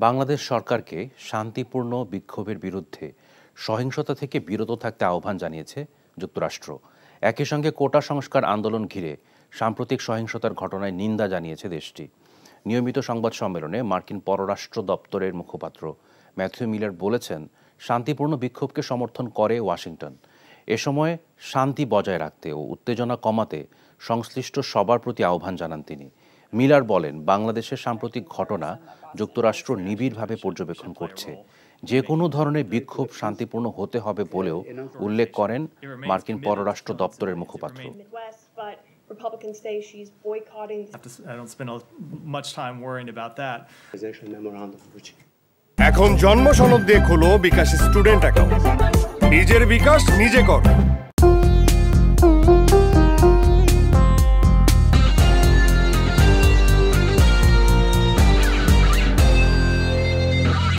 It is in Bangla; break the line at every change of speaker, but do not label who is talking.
বাংলাদেশ সরকারকে শান্তিপূর্ণ বিক্ষোভের বিরুদ্ধে সহিংসতা থেকে বিরত থাকতে আহ্বান জানিয়েছে যুক্তরাষ্ট্র। একই সঙ্গে কোটা সংস্কার আন্দোলন ঘিরে সাম্প্রতিক সহিংসতার ঘটনায় নিন্দা জানিয়েছে দেশটি। নিয়মিত সংবাদ সম্মেলনে মার্কিন পররাষ্ট্র দপ্তরের মুখপাত্র ম্যাথিউ মিলার বলেছেন, শান্তিপূর্ণ বিক্ষোভকে সমর্থন করে ওয়াশিংটন। এ সময় শান্তি বজায় রাখতে ও উত্তেজনা কমাতে সংশ্লিষ্ট সবার প্রতি আহ্বান জানান তিনি। মিলার বলেন, বাংলাদেশের সাম্প্রতিক ঘটনা যুক্তরাষ্ট্র নিবিড়ভাবে পর্যবেক্ষণ করছে। যে কোনো ধরনের বিক্ষোভ শান্তিপূর্ণ হতে হবে বলেও উল্লেখ করেন মার্কিন পররাষ্ট্র দপ্তরের মুখপাত্র।
Republicans say she's boycotting.
I don't spend much time worrying about that.
এখন জন্ম সনদ দিয়ে খোলো বিকাশ স্টুডেন্ট অ্যাকাউন্ট। নিজের বিকাশ নিজে কর।